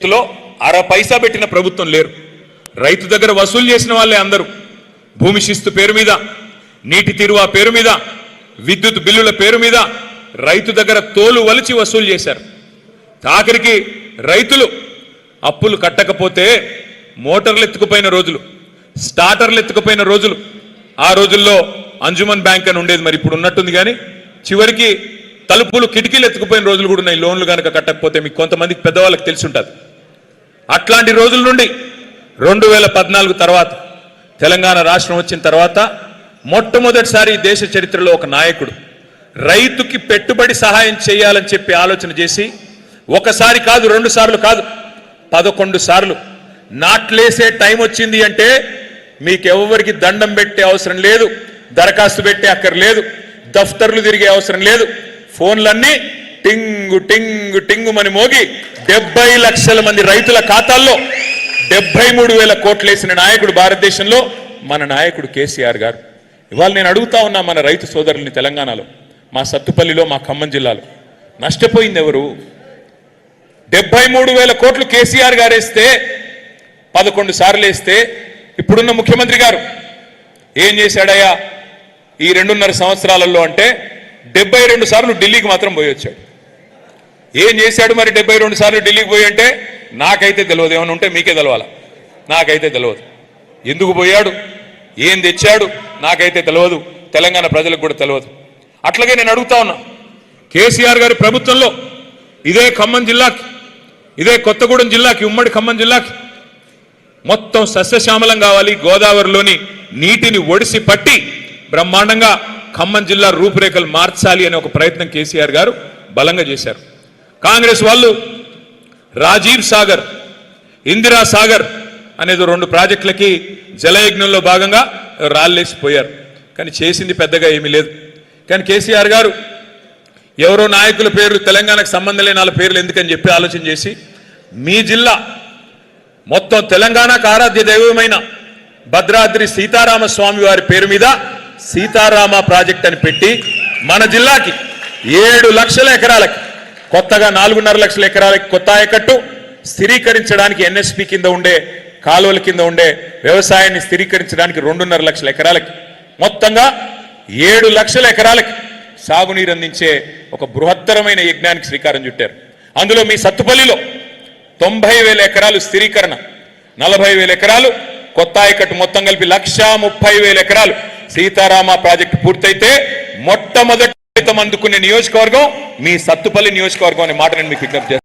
లో అర పైసా పెట్టిన ప్రభుత్వం లేరు. రైతు దగ్గర వసూలు చేసిన వాళ్ళే అందరూ. భూమి శిస్తు పేరు మీద, నీటి తీరువా పేరు మీద, విద్యుత్ బిల్లుల పేరు మీద రైతు దగ్గర తోలు వలిచి వసూలు చేశారు. ఆఖరికి రైతులు అప్పులు కట్టకపోతే మోటార్లు ఎత్తుకుపోయిన రోజులు, స్టార్టర్లు ఎత్తుకుపోయిన రోజులు. ఆ రోజుల్లో అంజుమన్ బ్యాంక్ అని ఉండేది, మరి ఇప్పుడు ఉన్నట్టుంది. కానీ చివరికి తలుపులు కిటికీలు ఎత్తుకుపోయిన రోజులు కూడా ఉన్నాయి. లోన్లు కనుక కట్టకపోతే మీకు కొంతమందికి పెద్దవాళ్ళకి తెలిసి ఉంటుంది. అట్లాంటి రోజుల నుండి 2014 తర్వాత తెలంగాణ రాష్ట్రం వచ్చిన తర్వాత మొట్టమొదటిసారి దేశ చరిత్రలో ఒక నాయకుడు రైతుకి పెట్టుబడి సహాయం చేయాలని చెప్పి ఆలోచన చేసి ఒకసారి కాదు, 2 సార్లు కాదు, 11 సార్లు నాట్లేసే టైం వచ్చింది అంటే మీకెవ్వరికి దండం పెట్టే అవసరం లేదు, దరఖాస్తు పెట్టే అక్కర్లేదు, దఫ్తర్లు తిరిగే అవసరం లేదు. ఫోన్లన్నీ టింగు టింగు టింగు మని మోగి 70 లక్షల మంది రైతుల ఖాతాల్లో 73,000 కోట్లు వేసిన నాయకుడు భారతదేశంలో మన నాయకుడు కేసీఆర్ గారు. ఇవాళ నేను అడుగుతా ఉన్నా మన రైతు సోదరుల్ని, తెలంగాణలో మా సత్తుపల్లిలో, మా ఖమ్మం జిల్లాలో నష్టపోయింది ఎవరు? 73,000 కోట్లు కేసీఆర్ గారు వేస్తే, 11 సార్లు వేస్తే ఇప్పుడున్న ముఖ్యమంత్రి గారు ఏం చేశాడయ్యా ఈ 2.5 సంవత్సరాలలో అంటే 72 సార్లు ఢిల్లీకి మాత్రం పోయి వచ్చాడు. ఏం చేశాడు మరి 72 సార్లు ఢిల్లీకి పోయి అంటే? నాకైతే తెలియదు, ఏమైనా ఉంటే మీకే తెలవాలా, నాకైతే తెలియదు. ఎందుకు పోయాడు, ఏం తెచ్చాడు నాకైతే తెలియదు, తెలంగాణ ప్రజలకు కూడా తెలియదు. అట్లాగే నేను అడుగుతా ఉన్నా, కేసీఆర్ గారి ప్రభుత్వంలో ఇదే ఖమ్మం జిల్లాకి, ఇదే కొత్తగూడెం జిల్లాకి, ఉమ్మడి ఖమ్మం జిల్లాకి మొత్తం సస్యశ్యామలం కావాలి, గోదావరిలోని నీటిని ఒడిసి పట్టి బ్రహ్మాండంగా ఖమ్మం జిల్లా రూపురేఖలు మార్చాలి అనే ఒక ప్రయత్నం కేసీఆర్ గారు బలంగా చేశారు. కాంగ్రెస్ వాళ్ళు రాజీవ్ సాగర్, ఇందిరా సాగర్ అనేది 2 ప్రాజెక్టులకి జలయజ్ఞంలో భాగంగా రాళ్ళేసిపోయారు. కానీ చేసింది పెద్దగా ఏమీ లేదు. కానీ కేసీఆర్ గారు ఎవరో నాయకుల పేర్లు, తెలంగాణకు సంబంధం లేని వాళ్ళ పేర్లు ఎందుకని చెప్పి ఆలోచన చేసి మీ జిల్లా మొత్తం తెలంగాణకు ఆరాధ్య దైవమైన భద్రాద్రి సీతారామ స్వామి వారి పేరు మీద సీతారామ ప్రాజెక్ట్ అని పెట్టి మన జిల్లాకి 7 లక్షల ఎకరాలకి, కొత్తగా 4.5 లక్షల ఎకరాలకి కొత్త ఆయకట్టు స్థిరీకరించడానికి, ఎన్ఎస్పి కింద ఉండే కాలువల కింద ఉండే వ్యవసాయాన్ని స్థిరీకరించడానికి 2.5 లక్షల ఎకరాలకి, మొత్తంగా 7 లక్షల ఎకరాలకి సాగునీరు అందించే ఒక బృహత్తరమైన యజ్ఞానికి శ్రీకారం చుట్టారు. అందులో మీ సత్తుపల్లిలో 90,000 ఎకరాలు స్థిరీకరణ, 40,000 ఎకరాలు కొత్త ఆయకట్టు, మొత్తం కలిపి 130,000 ఎకరాలు సీతారామ ప్రాజెక్టు పూర్తయితే మొట్టమొదటి అందుకునే నియోజకవర్గం మీ సత్తుపల్లి నియోజకవర్గం అనే మాట నేను మీకు విజ్ఞప్తి చేస్తాను.